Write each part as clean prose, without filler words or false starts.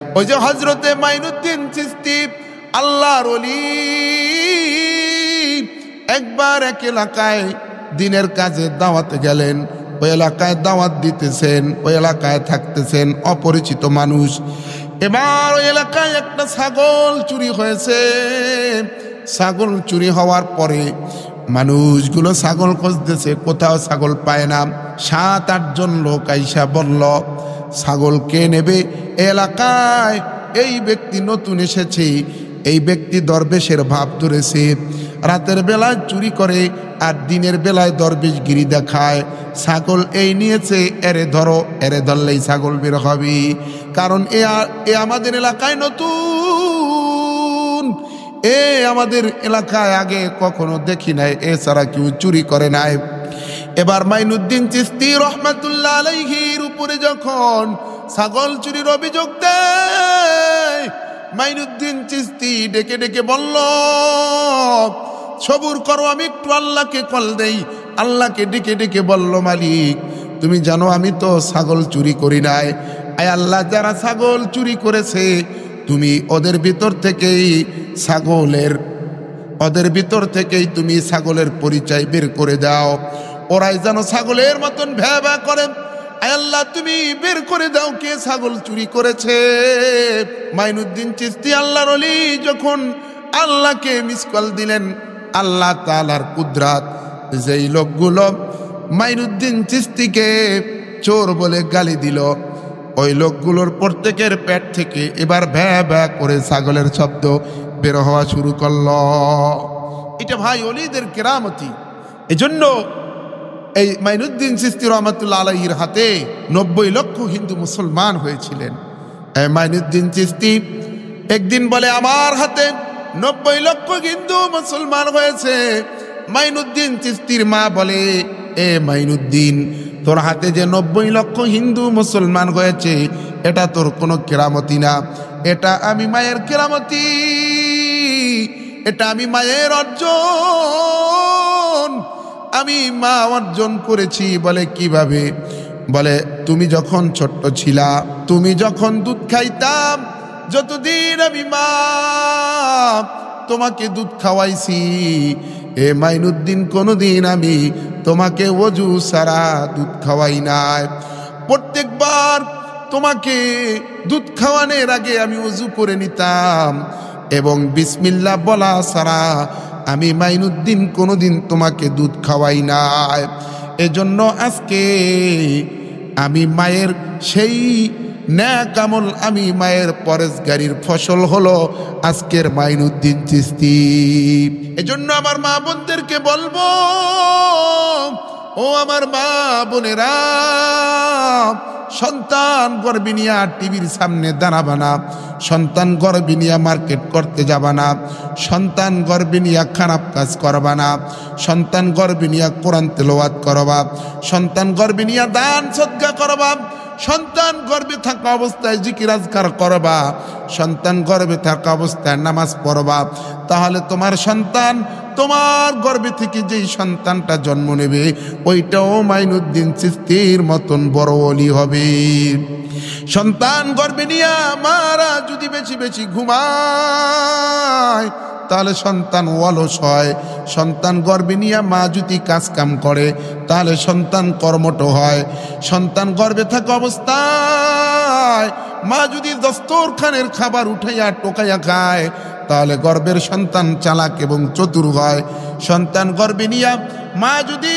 ওই যে হযরতে মাইনুদ্দিন চিশতি আল্লাহর ওলি একবার এক এলাকায় দিনের কাজে দাওয়াতে গেলেন। ওই এলাকায় দাওয়াত দিতেছেন, ওই এলাকায় থাকতেছেন অপরিচিত মানুষ। এবার ওই এলাকায় একটা ছাগল চুরি হয়েছে। ছাগল চুরি হওয়ার পরে মানুষগুলো ছাগল খুঁজতেছে, কোথাও ছাগল পায় না। 7-8 জন লোক আইসা বলল, ছাগল কে নেবে? এলাকায় এই ব্যক্তি নতুন এসেছে, এই ব্যক্তি দরবেশের ভাব ধরেছে, রাতের বেলায় চুরি করে আর দিনের বেলায় দরবেশগিরি দেখায়। ছাগল এই নিয়েছে, এরে ধরো, এরে ধরলেই ছাগল বের হবে। কারণ এ আমাদের এলাকায় নতুন, এ আমাদের এলাকায় আগে কখনো দেখি নাই, এছাড়া কেউ চুরি করে নাই। এবার মাইনুদ্দিন চিশতি রহমাতুল্লাহ আলাইহির উপরে যখন ছাগল চুরির অভিযোগ দেয়, মাইনুদ্দিন চিশতি ডেকে ডেকে বলল, সবুর করো, আমি একটু আল্লাহকে কল দেই। আল্লাহকে ডেকে ডেকে বলল, মালিক তুমি জানো আমি তো ছাগল চুরি করি নাই। আয় আল্লাহ, যারা ছাগল চুরি করেছে তুমি ওদের ভিতর থেকেই তুমি ছাগলের পরিচয় বের করে দাও। ওরাই যেন ছাগলের মতন ভ্যা ভ্যা করে। আয় আল্লাহ, তুমি বের করে দাও কে ছাগল চুরি করেছে। মাইনুদ্দিন চিশতি আল্লাহর ওলি যখন আল্লাহকে মিস কল দিলেন, আল্লাহ তাআলার কুদরত, যেই লোকগুলো মাইনুদ্দিন চিশতিকে চোর বলে গালি দিল, ওই লোকগুলোর প্রত্যেকের পেট থেকে এবার ভ্যা ভ্যা করে ছাগলের শব্দ বের হওয়া শুরু করল। এটা ভাই ওলিদের কেরামতি। এজন্য এই মাইনুদ্দিন চিশতি রহমাতুল্লাহ আলাইহির হাতে 90 লক্ষ হিন্দু মুসলমান হয়েছিলেন। মাইনুদ্দিন চিশতি একদিন বলে, আমার হাতে 90 লক্ষ হিন্দু মুসলমান হয়েছে। মাইনুদ্দিন চিশতির মা বলে, এ মাইনুদ্দিন, তোর হাতে যে 90 লক্ষ হিন্দু মুসলমান হয়েছে এটা তোর কোনো কেরামতি না, এটা আমি মায়ের কেরামতি, এটা আমি মায়ের অর্জন, আমি মা অর্জন করেছি। বলে কিভাবে? বলে তুমি যখন ছোট্ট ছিলা, তুমি যখন দুধ খাইতাম, যতদিন আমি মা তোমাকে দুধ খাওয়াইছি, এ মাইনুদ্দিন কোনোদিন আমি তোমাকে ওযু ছাড়া দুধ খাওয়াই নাই। প্রত্যেকবার তোমাকে দুধ খাওয়ানোর আগে আমি ওযু করে নিতাম এবং বিসমিল্লাহ বলা ছাড়া আমি মাইনুদ্দিন কোনোদিন তোমাকে দুধ খাওয়াই নাই। এজন্য আজকে আমি মায়ের সেই নেক আমল, আমি মায়ের পরেশগারির ফসল হলো আজকের মাইনুদ্দিন চিশতি। এজন্য আমার মা বোনদেরকে বলবো, ও আমার মা বোনেরা, সন্তান গর্ভে নিয়ে টিভির সামনে দাঁড়াবা না, সন্তান গর্ভে নিয়ে মার্কেট করতে যাবা না, সন্তান গর্ভে নিয়ে খারাপ কাজ করবা না, সন্তান গর্ভে নিয়ে কোরআন তেলাওয়াত করবা, সন্তান গর্ভে নিয়ে দান সদকা করবা, সন্তান গর্ভে থাকা অবস্থায় জিকির আজকার করবা, সন্তান গর্ভে থাকা অবস্থায় নামাজ পড়বা। তাহলে তোমার সন্তান, তোমার গর্ভে থেকে যেই সন্তানটা জন্ম নেবে ওইটাও মাইনুদ্দিন চিশতির মতন বড় ওলি হবে। সন্তান গর্ভে নিয়ে মারা যদি বেশি বেশি ঘুমায় তাহলে সন্তান অলস হয়। সন্তান গর্ভে নিয়ে মা যদি কাজ কাম করে তাহলে সন্তান কর্মঠ হয়। সন্তান গর্ভে থাকা অবস্থায় মা যদি দস্তরখানের খাবার উঠাইয়া টোকাইয়া খায় তাহলে গর্ভের সন্তান চালাক এবং চতুর হয়। সন্তান গর্ভে নিয়ে মা যদি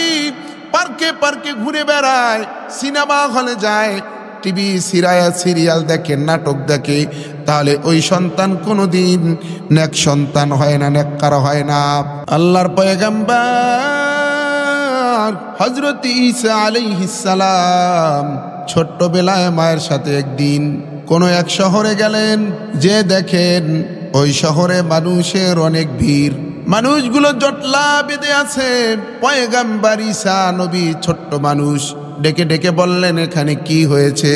পার্কে পার্কে ঘুরে বেড়ায়, সিনেমা হলে যায়, টিভি সিরিয়াল দেখে, নাটক দেখে, তাহলে ওই সন্তান কোনোদিন নেক সন্তান হয় না, নেককার হয় না। আল্লাহর পয়গম্বর হযরত ঈসা আলাইহিস সালাম ছোট্টবেলায় মায়ের সাথে একদিন কোন এক শহরে গেলেন, যে দেখেন ওই শহরে মানুষের অনেক ভিড়, মানুষগুলো জটলা বেঁধে আছে। পয়গম্বর ঈসা নবী ছোট্ট মানুষ, ডেকে ডেকে বললেন, এখানে কি হয়েছে?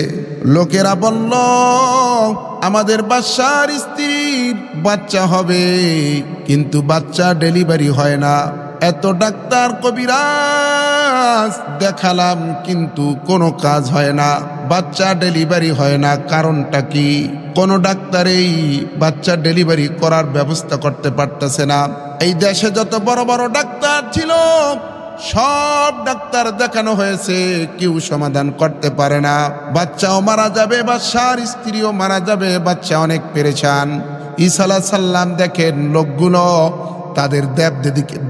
লোকেরা বলল, আমাদের বাদশার স্ত্রীর বাচ্চা হবে, কিন্তু বাচ্চা ডেলিভারি হয় না। এত ডাক্তার কবিরাজ কাজ দেখালাম কিন্তু কোনো কাজ হয় না, বাচ্চা ডেলিভারি হয় না। কারণটা কি? কোনো ডাক্তারই বাচ্চা ডেলিভারি করার ব্যবস্থা করতে পারতেছে না। এই দেশে যত বড় বড় ডাক্তার ছিল সব ডাক্তার দেখানো হয়েছে, কেউ সমাধান করতে পারে না। বাচ্চাও মারা যাবে, বাচ্চার স্ত্রীও মারা যাবে, বাচ্চা অনেক পেরেছান। ঈসা আলাইহিস সালাম দেখেন লোকগুলো তাদের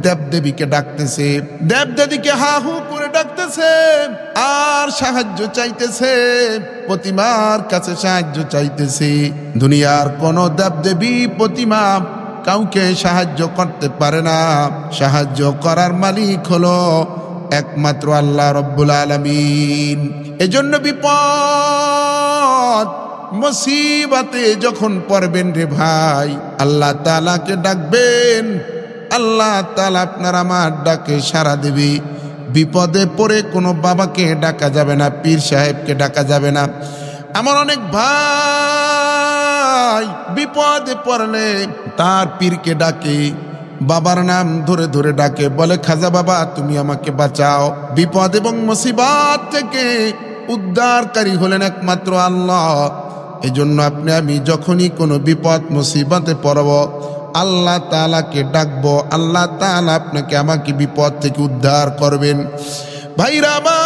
দেবদেবীকে ডাকতেছে, দেবদেবীকে হা হু করে ডাকতেছে আর সাহায্য চাইতেছে, প্রতিমার কাছে সাহায্য চাইতেছে। দুনিয়ার কোন দেবদেবী প্রতিমা কাউকে সাহায্য করতে পারে না। সাহায্য করার মালিক হলো একমাত্র আল্লাহ রব্বুল আলামিন। এজন্য বিপদ মুসিবতে যখন পড়বেন রে ভাই, আল্লাহ তাআলাকে ডাকবেন, আল্লাহ তাআলা আপনার আমার ডাকে সাড়া দেবে। বিপদে পড়ে কোনো বাবাকে ডাকা যাবে না, পীর সাহেবকে ডাকা যাবে না। আমার অনেক ভাই বিপদে পড়লে তার পীরকে ডাকে, বাবার নাম ধরে ধরে ডাকে, বলে খাজা বাবা তুমি আমাকে বাঁচাও। বিপদ এবং মুসিবত থেকে উদ্ধারকারী হলেন একমাত্র আল্লাহ। এজন্য আপনি আমি যখনই কোনো বিপদ মুসিবতে পড়ব আল্লাহ তাআলাকে ডাকবো, আল্লাহ তাআলা আপনাকে আমাকে বিপদ থেকে উদ্ধার করবেন। ভাইরা আমার,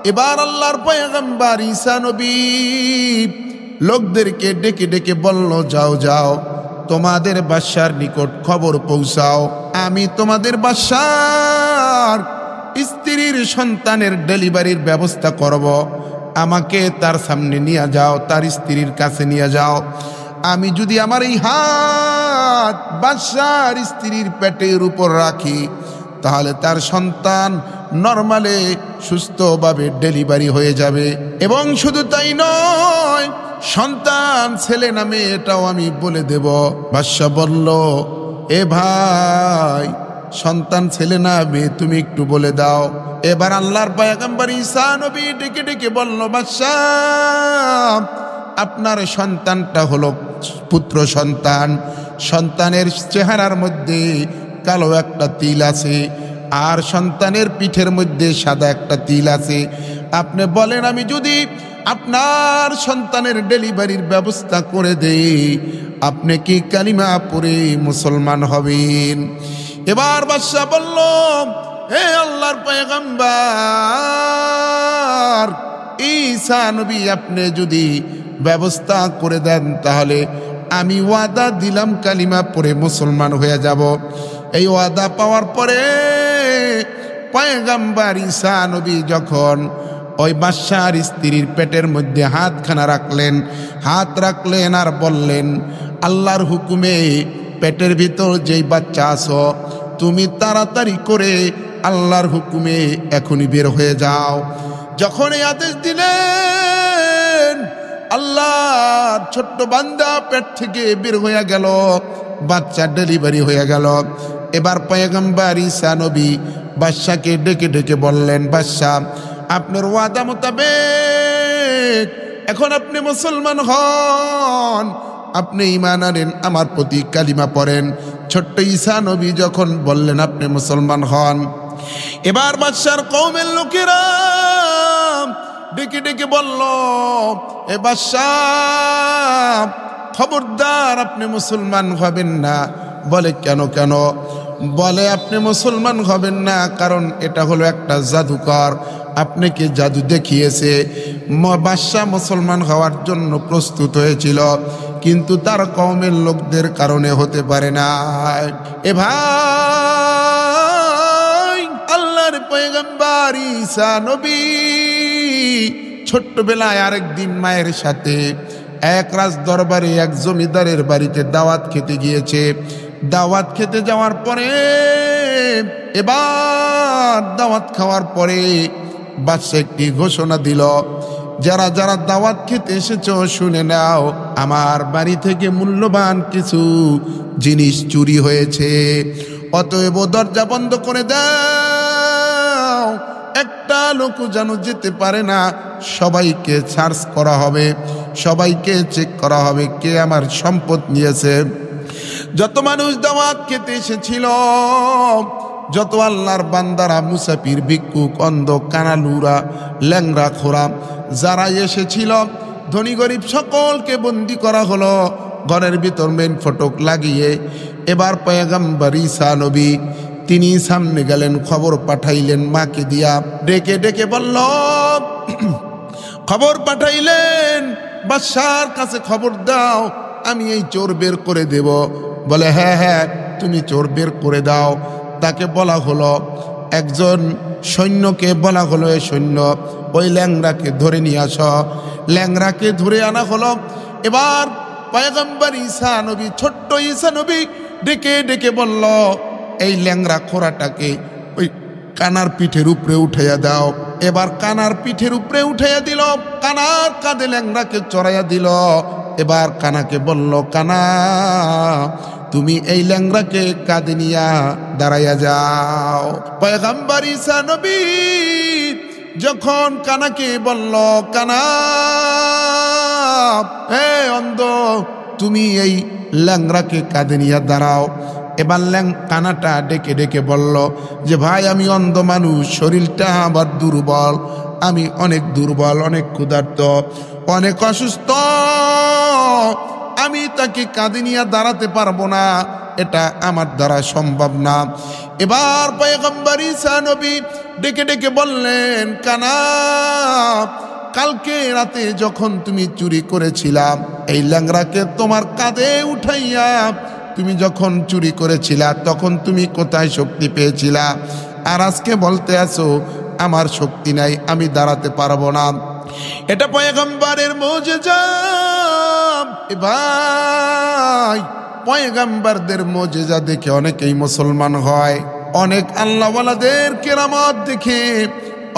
এবার আল্লাহর পয়গম্বর ঈসা নবী লোকদেরকে ডেকে ডেকে বলল, যাও যাও তোমাদের বাদশার নিকট খবর পৌঁছাও, আমি তোমাদের বাদশার স্ত্রীর সন্তানের ডেলিভারির ব্যবস্থা করব। আমাকে তার সামনে নিয়ে যাও, তার স্ত্রীর কাছে নিয়ে যাও। আমি যদি আমার এই হাত বাদশার স্ত্রীর পেটের উপর রাখি তাহলে তার সন্তান নরমালে সুস্থভাবে ডেলিভারি হয়ে যাবে। এবং শুধু তাই নয়, সন্তান ছেলে না মেয়ে এটাও আমি বলে দেব। বাদশা বলল, এ ভাই সন্তান ছেলে না মেয়ে তুমি একটু বলে দাও। এবার আল্লাহর পয়গম্বর ঈসা নবী ডেকে ডেকে বলল, বাদশা আপনার সন্তানটা হলো পুত্র সন্তান, সন্তানের চেহারার মধ্যে কালো একটা তিল আছে আর সন্তানের পিঠের মধ্যে সাদা একটা তিল আছে। আপনি বলেন আমি যদি আপনার সন্তানের ডেলিভারির ব্যবস্থা করে দেই আপনি কি কালিমা পড়ে মুসলমান হবেন? এবার বাদশা বলল, হে আল্লাহর পয়গম্বর ঈসা নবী আপনি যদি ব্যবস্থা করে দেন তাহলে আমি ওয়াদা দিলাম কালিমা পড়ে মুসলমান হয়ে যাব। এই ওয়াদা পাওয়ার পরে পয়গম্বর ঈসা নবী যখন ওই বাদশার স্ত্রীর পেটের মধ্যে হাতখানা রাখলেন, হাত রাখলেন আর বললেন, আল্লাহর হুকুমে পেটের ভিতর যেই বাচ্চা আছো তুমি তাড়াতাড়ি করে আল্লাহর হুকুমে এখনই বের হয়ে যাও। যখন এই আদেশ দিলেন আল্লাহর ছোট্ট বান্দা পেট থেকে বের হয়ে গেল, বাচ্চা ডেলিভারি হয়ে গেল। এবার পয়গম্বর ঈসা নবী বাদশাকে ডেকে ডেকে বললেন, বাদশা আপনার ওয়াদা মোতাবেক এখন আপনি মুসলমান হন, আপনি ঈমান আনেন, আমার প্রতি কালিমা পড়েন। ছোট্ট ঈসা নবী যখন বললেন আপনি মুসলমান হন, এবার বাদশার কওমের লোকেরা ডেকে ডেকে বলল, এ বাদশা খবরদার আপনি মুসলমান হবেন না। বলে কেন কেন? বলে আপনি মুসলমান হবেন না কারণ এটা হলো একটা জাদুকর, আপনাকে জাদু দেখিয়েছে। বাদশা মুসলমান হওয়ার জন্য প্রস্তুত হয়েছিল কিন্তু তার কওমের লোকদের কারণে হতে পারে না। এ ভাই আল্লাহর পয়গম্বর ঈসা নবী ছোট্টবেলায় আরেকদিন মায়ের সাথে এক রাজ দরবারে এক জমিদারের বাড়িতে দাওয়াত খেতে গিয়েছে। দাওয়াত খেতে যাওয়ার পরে এবার দাওয়াত খাওয়ার পরে বাদশা একটি ঘোষণা দিল, যারা যারা দাওয়াত খেতে এসেছো শুনে নাও, আমার বাড়ি থেকে মূল্যবান কিছু জিনিস চুরি হয়েছে, অতএব দরজা বন্ধ করে দাও, একটা লোক যেন যেতে পারে না। সবাইকে সার্চ করা হবে, সবাইকে চেক করা হবে কে আমার সম্পদ নিয়েছে। যত মানুষ দাওয়াত খেতে এসেছিল যত আল্লাহর বান্দারা, মুসাফির, ভিক্ষুক, অন্ধ, কানালুরা, ল্যাংরা, খোরা যারা এসেছিল, ধনী গরিব সকলকে বন্দি করা হলো ঘরের ভিতর মেন ফটক লাগিয়ে। এবার পয়গম্বর ঈসা নবী তিনি সামনে গেলেন, খবর পাঠাইলেন মাকে দিয়া, ডেকে ডেকে বলল, খবর পাঠাইলেন বাদশার কাছে, খবর দাও আমি এই চোর বের করে দেব। বলে হ্যাঁ হ্যাঁ তুমি চোর বের করে দাও। তাকে বলা হলো, একজন সৈন্যকে বলা হলো, এ সৈন্য ওই ল্যাংড়াকে ধরে নিয়ে আস। ল্যাংড়াকে ধরে আনা হলো। এবার পয়গম্বর ঈসা নবী, ছোট্ট ঈসা নবী ডেকে ডেকে বলল, এই ল্যাংড়া খোরাটাকে ওই কানার পিঠের উপরে উঠাইয়া দাও। এবার কানার পিঠের উপরে উঠাইয়া দিল, কানার কাঁধে ল্যাংড়াকে চড়াইয়া দিল। এবার কানাকে বলল, কানা তুমি এই ল্যাংড়াকে কাঁধে নিয়া দাঁড়াইয়া যাও। পয়গম্বর ঈসা নবী যখন কানাকে বলল, কানা হে অন্ধ, তুমি এই ল্যাংড়াকে কাঁধে নিয়া দাঁড়াও। এবার কানাটা ডেকে ডেকে বলল যে ভাই আমি অন্ধ মানুষ, শরীরটা আবার দুর্বল, আমি অনেক দুর্বল, অনেক ক্ষুধার্ত, অনেক অসুস্থ, আমি তাকে কাঁধে নিয়ে দাঁড়াতে পারবো না, এটা আমার দ্বারা সম্ভব না। এবার পয়গম্বর ঈসা নবী ডেকে ডেকে বললেন, কানা কালকে রাতে যখন তুমি চুরি করেছিলাম এই ল্যাংড়াকে তোমার কাঁধে উঠাইয়া, তুমি যখন চুরি করেছিলা তখন তুমি কোথায় শক্তি পেয়েছিলা? আর আজকে বলতে আছো আমার শক্তি নাই, আমি দাঁড়াতে পারবো না। এটা পয়গম্বরের মুজিজা। ভাই পয়গম্বরদের মুজিজা দেখে অনেকেই মুসলমান হয়, অনেক আল্লাহওয়ালাদের কেরামত দেখে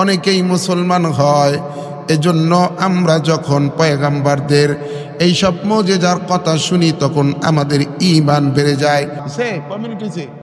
অনেকেই মুসলমান হয়। এজন্য আমরা যখন পয়গম্বরদের এইসব মুজিজার কথা শুনি তখন আমাদের ঈমান বেড়ে যায়।